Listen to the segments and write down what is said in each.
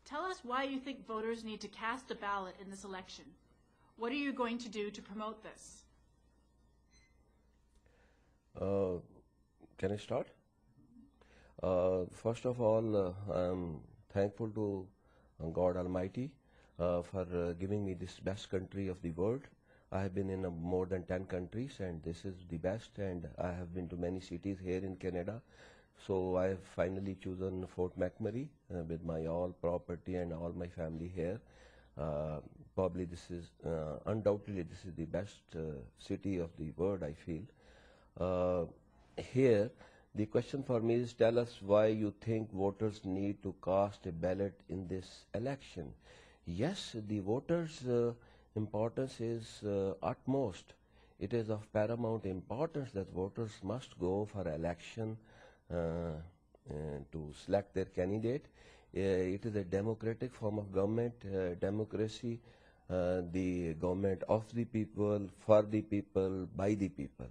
Tell us why you think voters need to cast a ballot in this election. What are you going to do to promote this? Can I start? First of all, I'm thankful to God Almighty for giving me this best country of the world. I have been in more than 10 countries, and this is the best, and I have been to many cities here in Canada. So I have finally chosen Fort McMurray with my all property and all my family here. Probably this is, undoubtedly this is the best city of the world, I feel. Here, the question for me is, tell us why you think voters need to cast a ballot in this election. Yes, the voters' importance is utmost. It is of paramount importance that voters must go for election to select their candidate. It is a democratic form of government, democracy, the government of the people, for the people, by the people.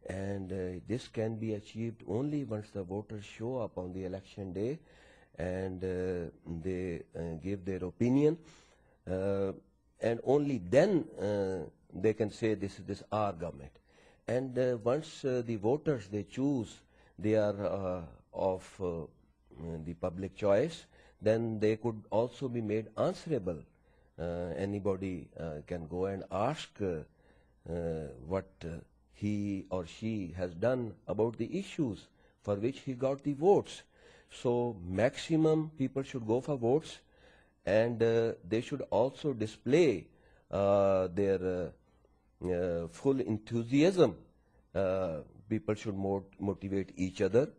And this can be achieved only once the voters show up on the election day and they give their opinion, and only then they can say this is our government. And once the voters, they choose, they are of the public choice, then they could also be made answerable. Anybody can go and ask what he or she has done about the issues for which he got the votes. So maximum people should go for votes, and they should also display their full enthusiasm. People should motivate each other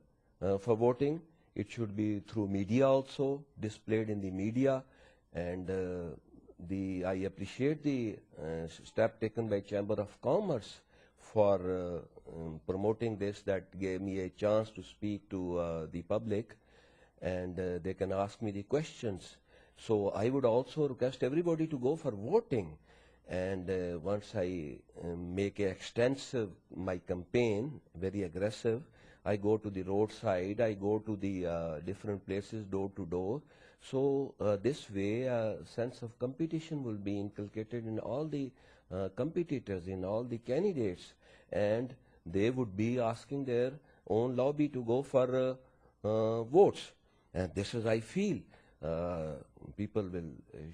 for voting. It should be through media also, displayed in the media. And I appreciate the step taken by Chamber of Commerce for promoting this, that gave me a chance to speak to the public, and they can ask me the questions. So I would also request everybody to go for voting. And once I make a extensive, my campaign, very aggressive, I go to the roadside, I go to the different places, door to door. So this way, a sense of competition will be inculcated in all the competitors, in all the candidates, and they would be asking their own lobby to go for votes. And this is, I feel, people will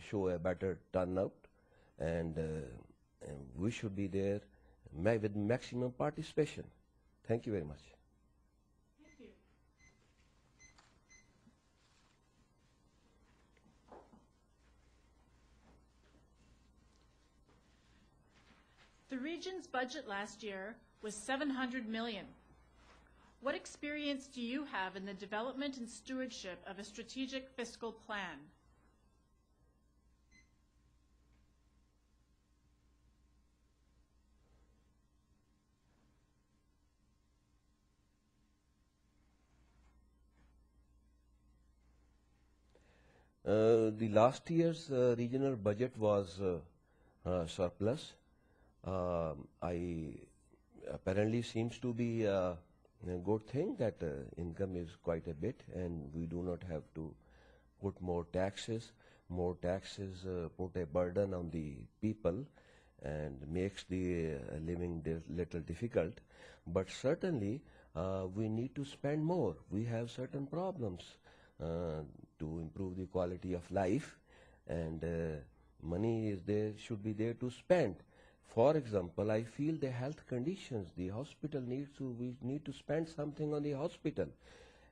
show a better turnout, and we should be there with maximum participation. Thank you very much. Thank you. The region's budget last year was $700 million. What experience do you have in the development and stewardship of a strategic fiscal plan? The last year's regional budget was surplus. I apparently seems to be a good thing that income is quite a bit, and we do not have to put more taxes. More taxes put a burden on the people and makes the living little difficult. But certainly we need to spend more. We have certain problems to improve the quality of life, and money is there, should be there to spend. For example, I feel the health conditions, the hospital we need to spend something on the hospital.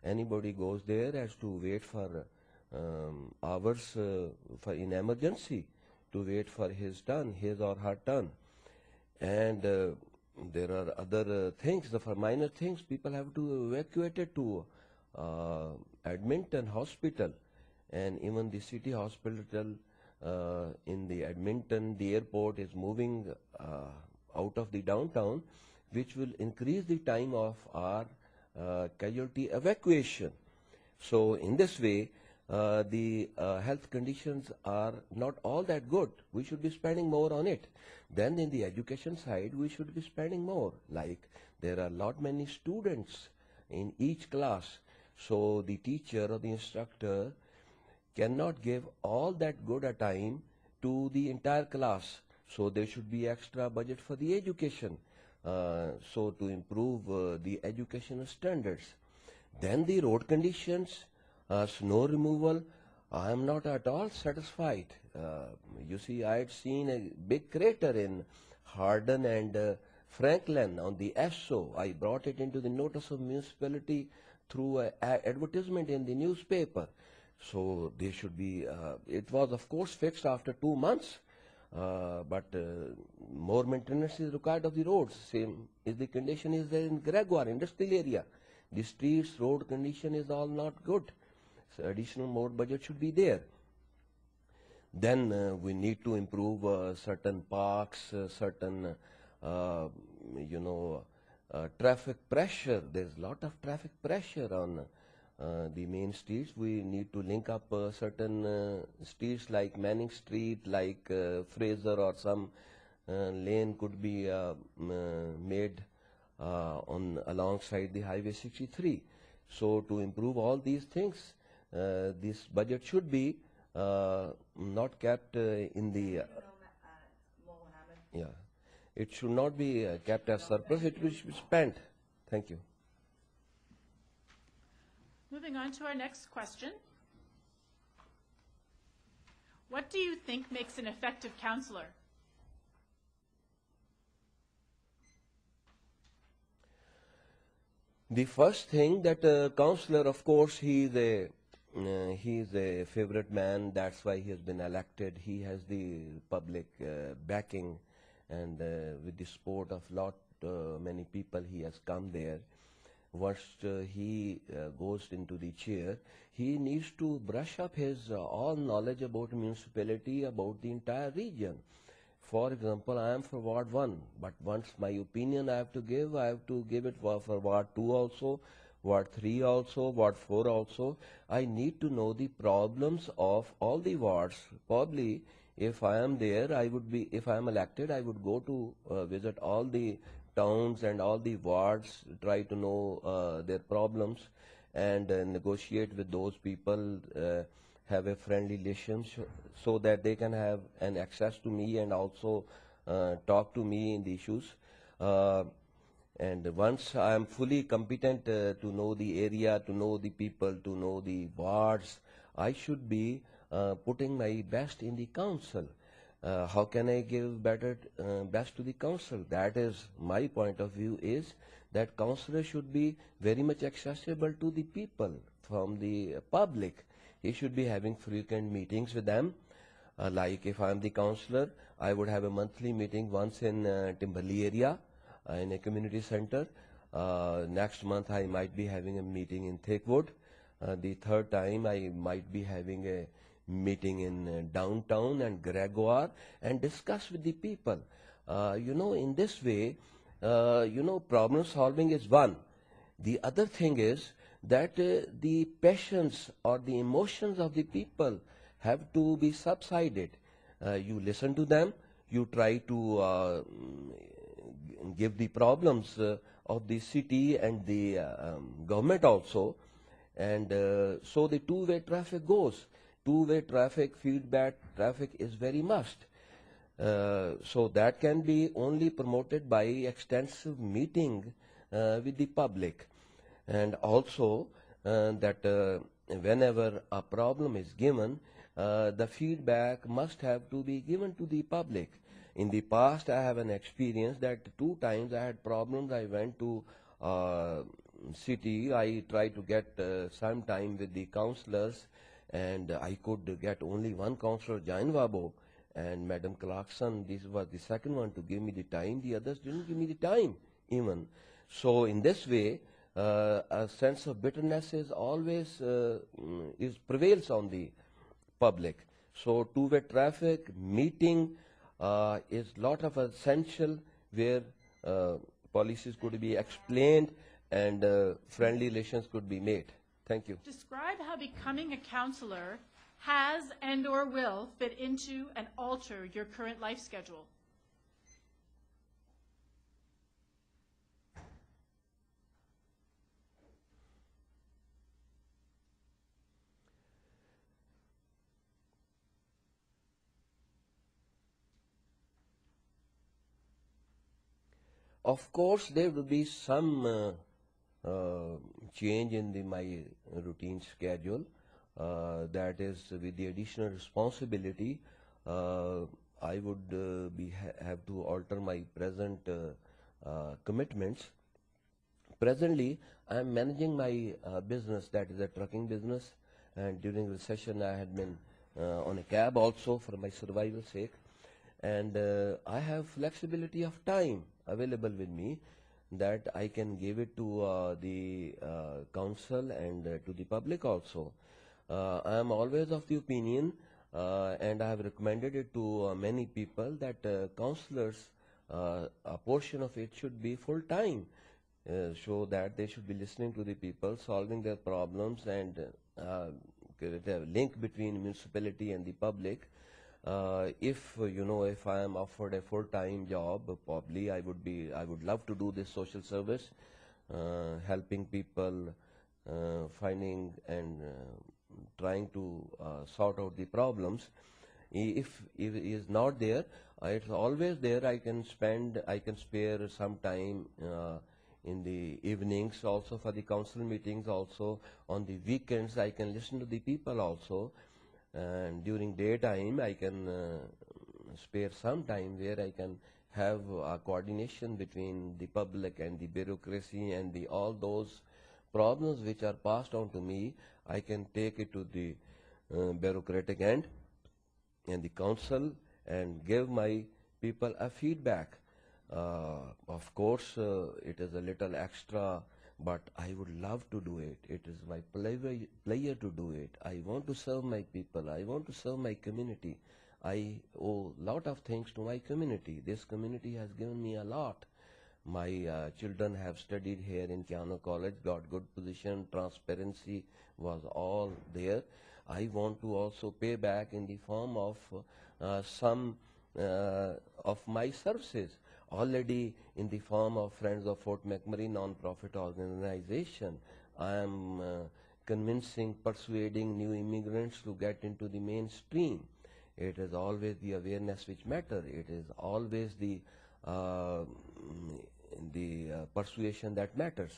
Anybody goes there has to wait for hours in emergency, to wait for his or her turn. And there are other things, for minor things, people have to evacuate it to Edmonton Hospital, and even the city hospital in the Edmonton, the airport is moving out of the downtown, which will increase the time of our casualty evacuation. So in this way, the health conditions are not all that good. We should be spending more on it. Then in the education side, we should be spending more. Like there are many students in each class. So the teacher or the instructor cannot give all that good a time to the entire class. So there should be extra budget for the education, so to improve the educational standards. Then the road conditions, snow removal, I am not at all satisfied. You see, I had seen a big crater in Hardin and Franklin on the SO. I brought it into the notice of municipality through an advertisement in the newspaper. So they should be, it was of course fixed after 2 months, but more maintenance is required of the roads. Same is the condition is there in Gregoire industrial area. The streets, road condition is all not good. So additional more budget should be there. Then we need to improve certain parks, certain, traffic pressure. There's a lot of traffic pressure on the main streets. We need to link up certain streets like Manning Street, like Fraser, or some lane could be made on alongside the Highway 63. So to improve all these things, this budget should be not kept in the yeah. It should not be kept as surplus. It should be spent. Thank you. Moving on to our next question. What do you think makes an effective counselor? The first thing that counselor, of course, he is a favorite man. That's why he has been elected. He has the public backing, and with the support of many people, he has come there. Once he goes into the chair, he needs to brush up his all knowledge about municipality, about the entire region. For example, I am for Ward 1, but once my opinion I have to give it for Ward 2 also, Ward 3 also, Ward 4 also. I need to know the problems of all the wards. Probably, if I am there, if I am elected, I would go to visit all the towns and all the wards, try to know their problems, and negotiate with those people, have a friendly relationship, so that they can have an access to me and also talk to me in the issues. And once I am fully competent to know the area, to know the people, to know the wards, I should be putting my best in the council. How can I give best to the council? That is my point of view, is that councillor should be very much accessible to the people from the public. He should be having frequent meetings with them. Like if I am the councillor, I would have a monthly meeting once in Timberley area in a community center. Next month I might be having a meeting in Thickwood. The third time I might be having a meeting in downtown and Gregoire, and discuss with the people. In this way, problem solving is one. The other thing is that the passions or the emotions of the people have to be subsided. You listen to them, you try to give the problems of the city and the government also, and so the two-way traffic goes. Two-way traffic, feedback traffic is very must. So that can be only promoted by extensive meeting with the public. And also that whenever a problem is given, the feedback must have to be given to the public. In the past, I have an experience that 2 times I had problems. I went to city. I tried to get some time with the councillors, and I could get only one councillor, Jain Wabo, and Madam Clarkson. This was the second one to give me the time. The others didn't give me the time even. So in this way, a sense of bitterness is always prevails on the public. So two-way traffic meeting is lot of essential, where policies could be explained and friendly relations could be made. Thank you. Describe how becoming a counselor has and or will fit into and alter your current life schedule. Of course, there will be some uh, change in my routine schedule. That is, with the additional responsibility, uh, I would have to alter my present commitments. Presently, I am managing my business, that is a trucking business, and during recession I had been on a cab also for my survival sake, and I have flexibility of time available with me that I can give it to the council and to the public also. I am always of the opinion, and I have recommended it to many people, that councillors, a portion of it should be full time, so that they should be listening to the people, solving their problems, and create a link between municipality and the public. If if I am offered a full-time job, probably I would love to do this social service, helping people, finding and trying to sort out the problems. If it is not there, it's always there. I can spare some time in the evenings also for the council meetings. Also on the weekends, I can listen to the people also, and during daytime I can spare some time where I can have a coordination between the public and the bureaucracy, and all those problems which are passed on to me, I can take it to the bureaucratic end and the council and give my people a feedback. Of course, it is a little extra, but I would love to do it. It is my pleasure to do it. I want to serve my people. I want to serve my community. I owe a lot of things to my community. This community has given me a lot. My children have studied here in Kiano College, got good position, transparency was all there. I want to also pay back in the form of some of my services, already in the form of Friends of Fort McMurray non-profit organization. I am convincing, persuading new immigrants to get into the mainstream. It is always the awareness which matters. It is always the persuasion that matters.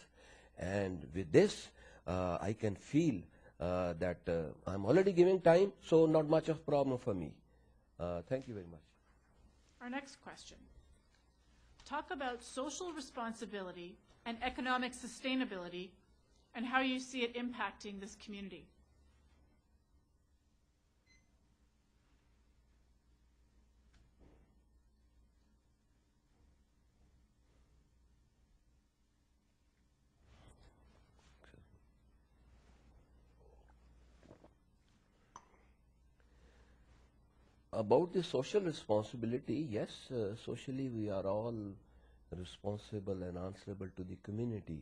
And with this, I can feel that I'm already giving time, so not much of problem for me. Thank you very much. Our next question. Talk about social responsibility and economic sustainability and how you see it impacting this community. About the social responsibility, yes, socially we are all responsible and answerable to the community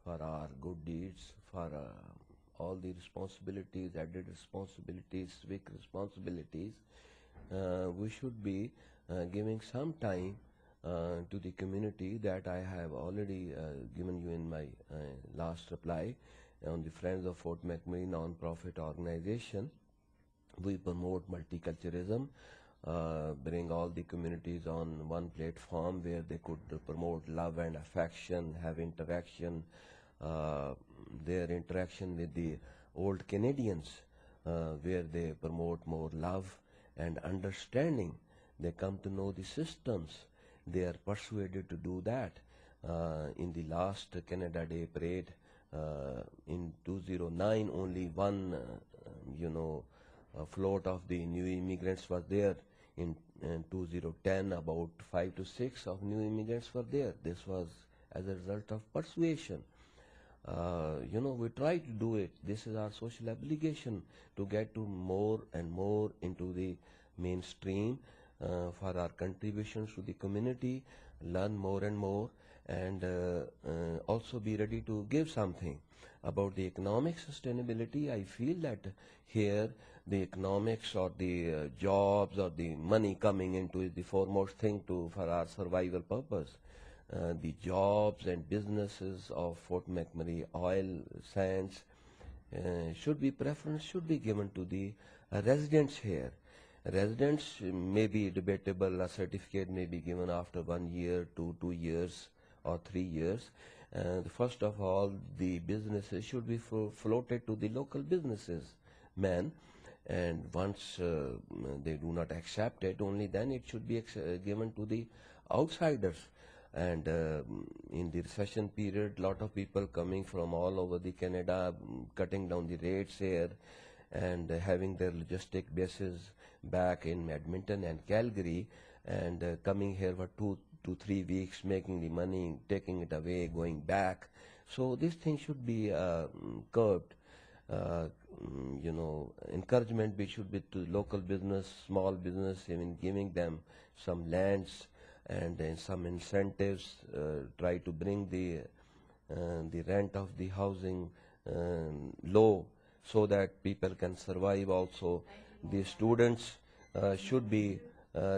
for our good deeds, for all the responsibilities, added responsibilities, civic responsibilities. We should be giving some time to the community, that I have already given you in my last reply on the Friends of Fort McMurray non-profit organization. We promote multiculturalism, bring all the communities on one platform where they could promote love and affection, have interaction, their interaction with the old Canadians, where they promote more love and understanding. They come to know the systems. They are persuaded to do that. In the last Canada Day parade in 2009, only one, float of the new immigrants was there. In 2010, about 5 to 6 of new immigrants were there. This was as a result of persuasion. We try to do it. This is our social obligation to get to more and more into the mainstream for our contributions to the community, learn more and more, and also be ready to give something. About the economic sustainability, I feel that here the economics or the jobs or the money coming into is the foremost thing for our survival purpose. The jobs and businesses of Fort McMurray oil sands preference should be given to the residents here. Residents may be debatable. A certificate may be given after 1 year to 2 years, or 3 years. First of all, the businesses should be floated to the local businesses, man. And once they do not accept it, only then it should be given to the outsiders. And in the recession period, lot of people coming from all over the Canada, cutting down the rates here, and having their logistic bases back in Edmonton and Calgary, and coming here for 2 to 3 weeks, making the money, taking it away, going back. So this thing should be curbed. Encouragement should be to local business, small business, even giving them some lands and some incentives, try to bring the rent of the housing low so that people can survive also. The students should be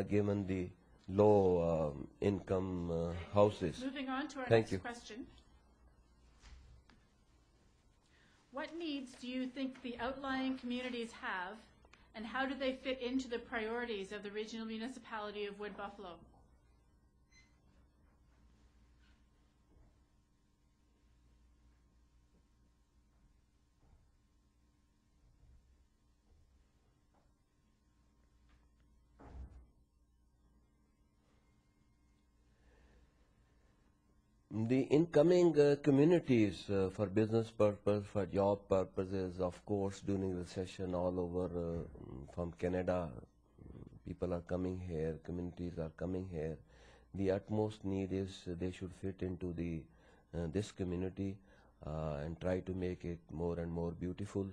given the low income houses. Moving on to our Thank next you. question. What needs do you think the outlying communities have, and how do they fit into the priorities of the regional municipality of Wood Buffalo? The incoming communities for business purpose, for job purposes, of course, during recession all over from Canada, people are coming here, communities are coming here. The utmost need is they should fit into the this community and try to make it more and more beautiful.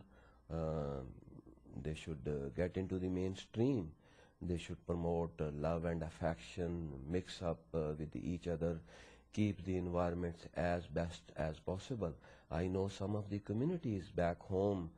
They should get into the mainstream. They should promote love and affection, mix up with each other, keep the environments as best as possible. I know some of the communities back home,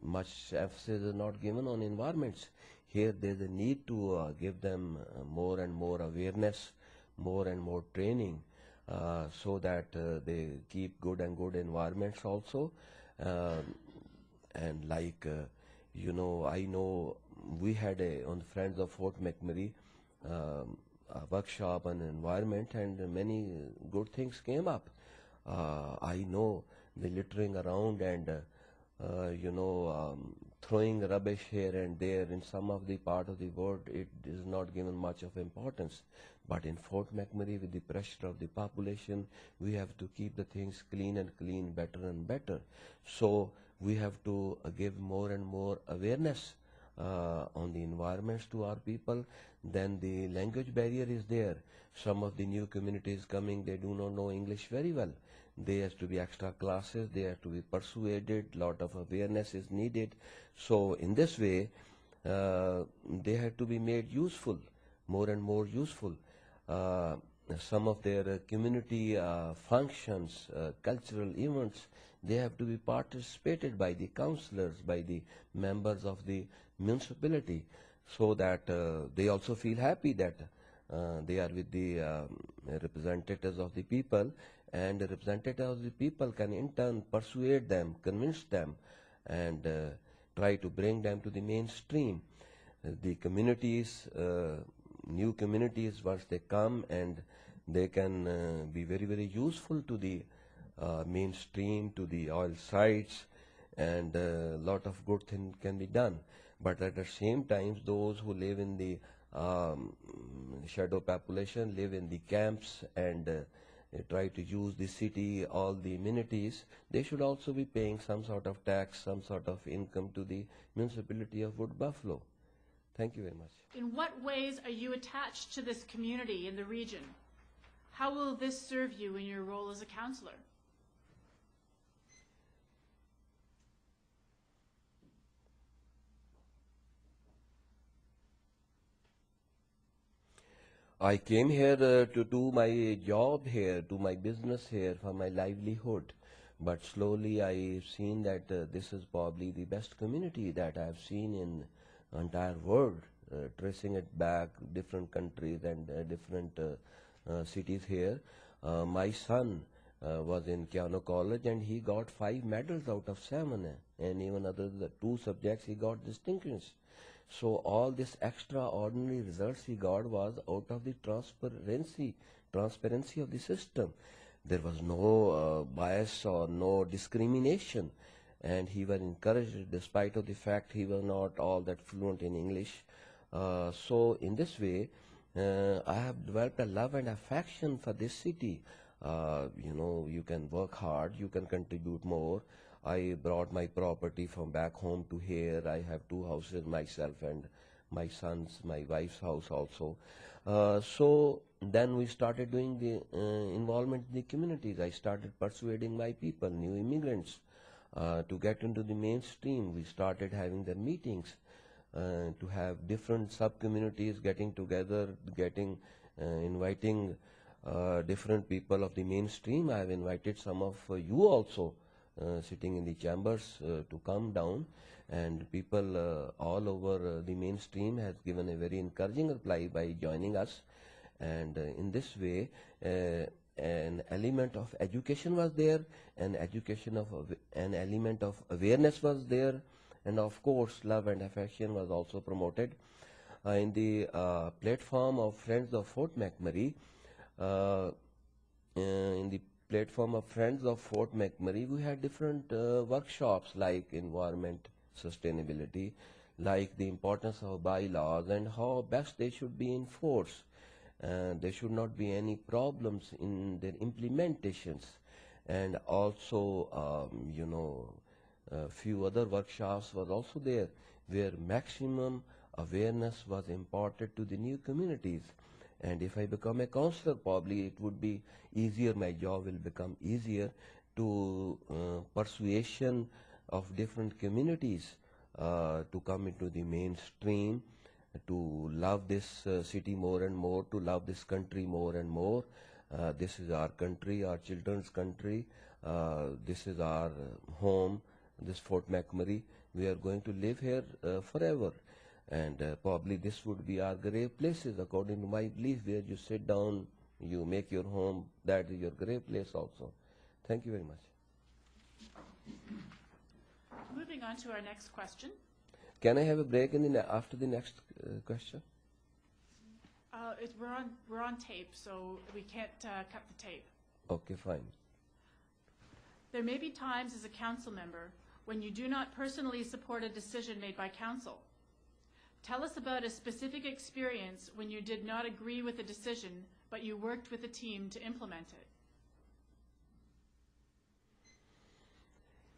much emphasis is not given on environments. Here there's a need to give them more and more awareness, more and more training, so that they keep good environments also. And like, I know we had on Friends of Fort McMurray, a workshop on environment, and many good things came up. I know the littering around and throwing rubbish here and there in some of the part of the world, it is not given much of importance. But in Fort McMurray, with the pressure of the population, we have to keep the things clean and clean, better and better. So we have to give more and more awareness on the environments to our people. Then the language barrier is there. Some of the new communities coming, they do not know English very well. There has to be extra classes, they have to be persuaded, lot of awareness is needed. So in this way, they have to be made useful, more and more useful. Some of their community functions, cultural events, they have to be participated by the councillors, by the members of the municipality, so that they also feel happy that they are with the representatives of the people, and the representatives of the people can in turn persuade them, convince them, and try to bring them to the mainstream. The communities, new communities, once they come, and they can be very, very useful to the mainstream, to the oil sites, and a lot of good things can be done. But at the same time, those who live in the shadow population, live in the camps, and try to use the city, all the amenities, they should also be paying some sort of tax, some sort of income to the municipality of Wood Buffalo. Thank you very much. In what ways are you attached to this community in the region? How will this serve you in your role as a councillor? I came here to do my job here, to my business here, for my livelihood. But slowly I've seen that this is probably the best community that I've seen in entire world, tracing it back, different countries and different cities here. My son was in Keano College, and he got 5 medals out of 7, and even other the 2 subjects he got distinctions. So all this extraordinary results he got was out of the transparency of the system. There was no bias or no discrimination, and he was encouraged despite of the fact he was not all that fluent in English. So in this way, I have developed a love and affection for this city. You can work hard, you can contribute more. I brought my property from back home to here. I have 2 houses, myself and my son's, my wife's house also. So then we started doing the involvement in the communities. I started persuading my people, new immigrants, to get into the mainstream. We started having the meetings to have different sub-communities getting together, inviting different people of the mainstream. I have invited some of you also sitting in the chambers to come down, and people all over the mainstream has given a very encouraging reply by joining us. And in this way, an element of education was there, an element of awareness was there, and of course love and affection was also promoted. In the platform of Friends of Fort McMurray, we had different workshops like environment sustainability, like the importance of bylaws and how best they should be enforced. There should not be any problems in their implementations. And also, a few other workshops was also there where maximum awareness was imparted to the new communities. And if I become a counselor, probably it would be easier, my job will become easier to persuasion of different communities to come into the mainstream, to love this city more and more, to love this country more and more. This is our country, our children's country. This is our home, this Fort McMurray. We are going to live here forever. And probably this would be our grave places, according to my belief, where you sit down, you make your home, that is your grave place also. Thank you very much. Moving on to our next question. Can I have a break after the next question? We're on tape, so we can't cut the tape. Okay, fine. There may be times as a council member when you do not personally support a decision made by council. Tell us about a specific experience when you did not agree with a decision, but you worked with a team to implement it.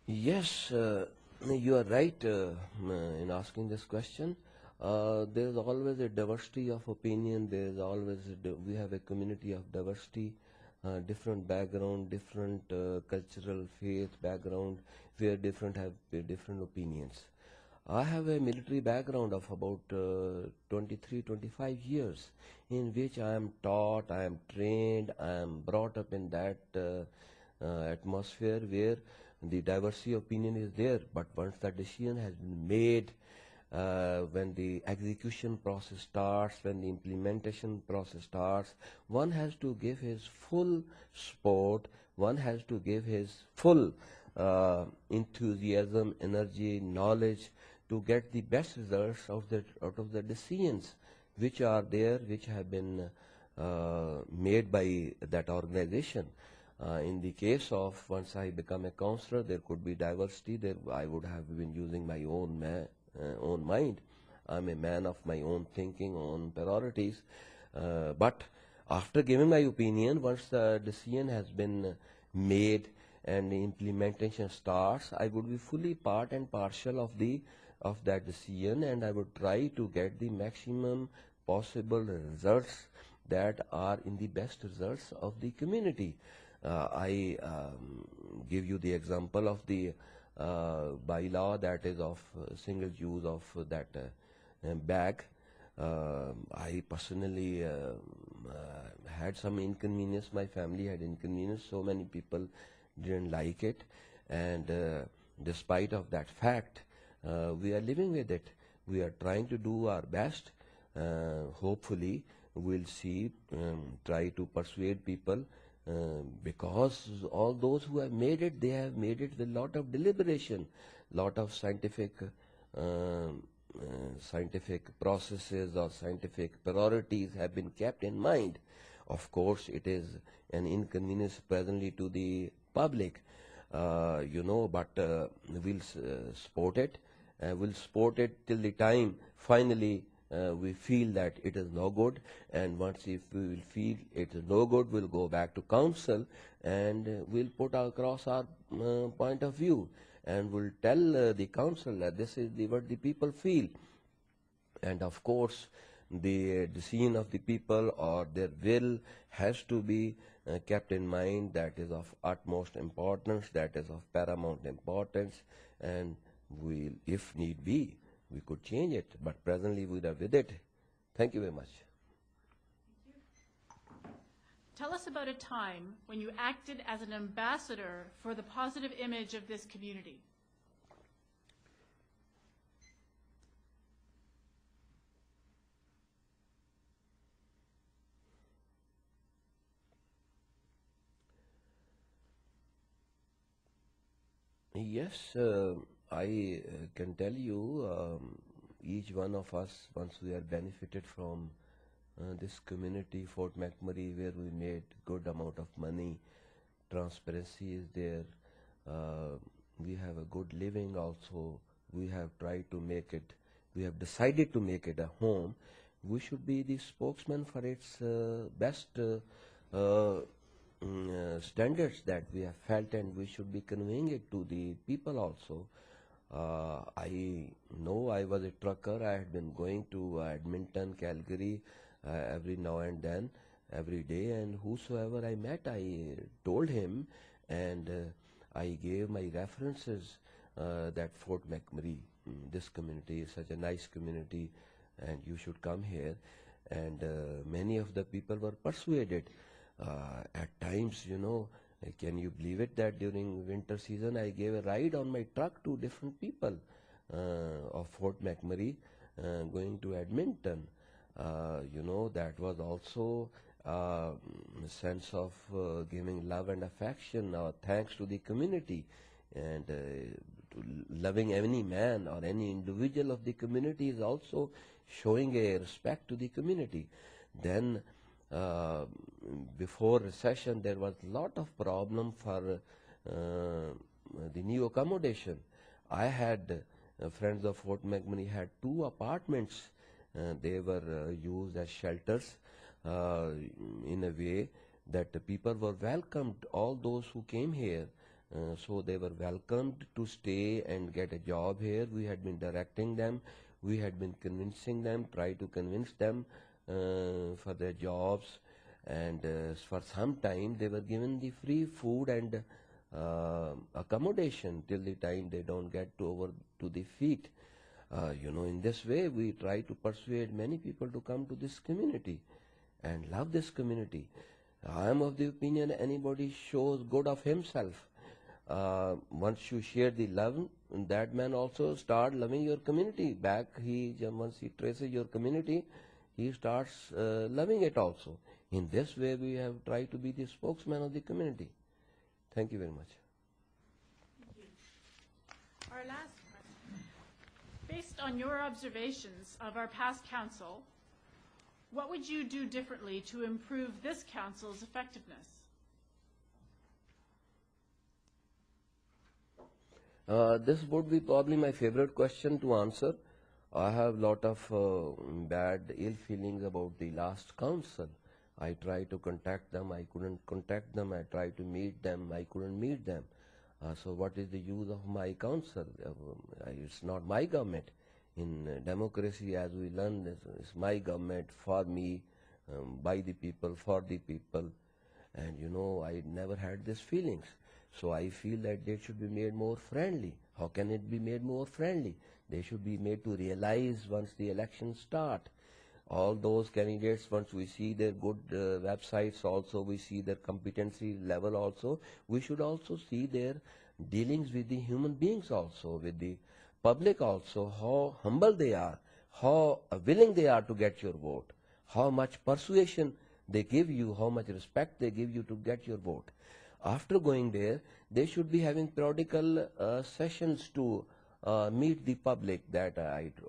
Yes, you are right in asking this question. There is always a diversity of opinion. There is always we have a community of diversity, different background, different cultural faith background, where different have different opinions. I have a military background of about 23, 25 years, in which I am taught, I am trained, I am brought up in that atmosphere where the diversity of opinion is there. But once the decision has been made, when the execution process starts, when the implementation process starts, one has to give his full support, one has to give his full enthusiasm, energy, knowledge to get the best results out of the decisions which are there, which have been made by that organization. In the case of once I become a counselor, there could be diversity. There I would have been using my own mind. I'm a man of my own thinking, own priorities. But after giving my opinion, once the decision has been made and the implementation starts, I would be fully part and parcel of that decision, and I would try to get the maximum possible results that are in the best results of the community. I give you the example of the bylaw that is of single use of that bag. I personally had some inconvenience. My family had inconvenience. So many people didn't like it, and despite of that fact, we are living with it. We are trying to do our best. Hopefully, we'll see, try to persuade people, because all those who have made it, they have made it with a lot of deliberation, lot of scientific processes or scientific priorities have been kept in mind. Of course, it is an inconvenience presently to the public, but we'll support it. We'll support it till the time finally we feel that it is no good. And once if we will feel it is no good, we'll go back to council and we'll put across our point of view, and we'll tell the council that this is what the people feel. And of course, the decision of the people or their will has to be kept in mind. That is of utmost importance, that is of paramount importance, and we'll, if need be, we could change it, but presently we are with it. Thank you very much. Tell us about a time when you acted as an ambassador for the positive image of this community. Yes, I can tell you, each one of us, once we are benefited from this community, Fort McMurray, where we made good amount of money, transparency is there, we have a good living also, we have tried to make it, we have decided to make it a home, we should be the spokesman for its best standards that we have felt, and we should be conveying it to the people also. I know I was a trucker. I had been going to Edmonton, Calgary every now and then, every day, and whosoever I met, I told him, and I gave my references that Fort McMurray, this community is such a nice community, and you should come here. And many of the people were persuaded. At times, can you believe it that during winter season I gave a ride on my truck to different people of Fort McMurray going to Edmonton. That was also a sense of giving love and affection or thanks to the community, and to loving any man or any individual of the community is also showing a respect to the community. Then before recession, there was a lot of problem for the new accommodation. I had friends of Fort McMurray had 2 apartments. They were used as shelters in a way that the people were welcomed, all those who came here. So they were welcomed to stay and get a job here. We had been directing them. We had been convincing them, try to convince them for their jobs, and for some time they were given the free food and accommodation till the time they don't get over to the feet. In this way we try to persuade many people to come to this community and love this community. I am of the opinion anybody shows good of himself. Once you share the love, that man also start loving your community back. Once he traces your community, he starts loving it also. In this way, we have tried to be the spokesman of the community. Thank you very much. Thank you. Our last question. Based on your observations of our past council, what would you do differently to improve this council's effectiveness? This would be probably my favorite question to answer. I have lot of bad ill feelings about the last council. I tried to contact them, I couldn't contact them. I tried to meet them, I couldn't meet them. So what is the use of my council? It's not my government. In democracy, as we learn, it's my government, for me, by the people, for the people. And I never had these feelings. So I feel that they should be made more friendly. How can it be made more friendly? They should be made to realize once the elections start. All those candidates, once we see their good websites also, we see their competency level also, we should also see their dealings with the human beings also, with the public also, how humble they are, how willing they are to get your vote, how much persuasion they give you, how much respect they give you to get your vote. After going there, they should be having periodical sessions to meet the public that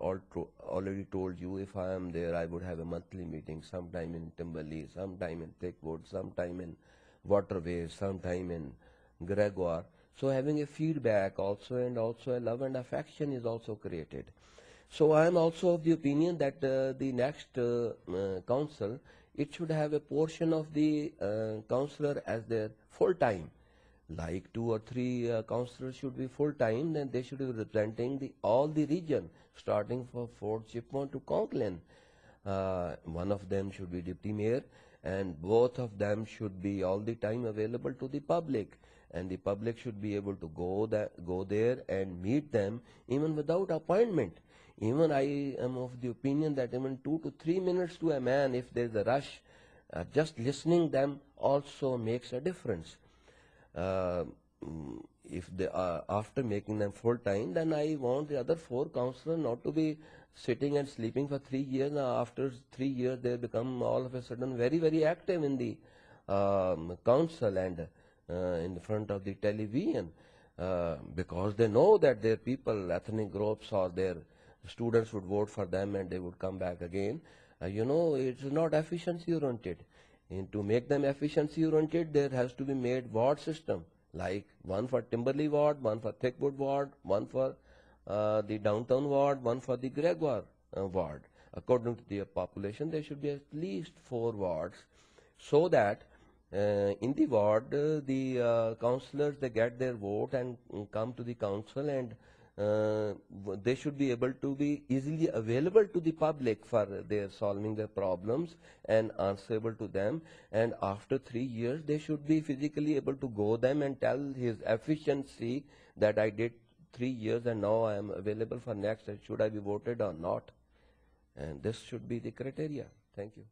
already told you. If I am there, I would have a monthly meeting, sometime in Timberley, sometime in Thickwood, sometime in Waterways, sometime in Gregoire. So having a feedback also, and also a love and affection is also created. So I am also of the opinion that the next council, it should have a portion of the councillor as their full time. Like 2 or 3 councillors should be full time, then they should be representing all the region, starting from Fort Chipmont to Conklin. One of them should be deputy mayor, and both of them should be all the time available to the public, and the public should be able to go there and meet them even without appointment. Even I am of the opinion that even 2 to 3 minutes to a man, if there is a rush, just listening them also makes a difference. If they after making them full time, then I want the other 4 councillors not to be sitting and sleeping for 3 years. After 3 years, they become all of a sudden very, very active in the council and in front of the television, because they know that their people, ethnic groups or their students would vote for them and they would come back again. It's not efficiency oriented. And to make them efficiency oriented, there has to be made ward system, like one for Timberley ward, one for Thickwood ward, one for the downtown ward, one for the Gregoire ward. According to their population, there should be at least 4 wards, so that in the ward, the councillors, they get their vote and come to the council, and they should be able to be easily available to the public for their solving their problems and answerable to them. And after 3 years, they should be physically able to go them and tell his efficiency that I did 3 years and now I am available for next. Should I be voted or not? And this should be the criteria. Thank you.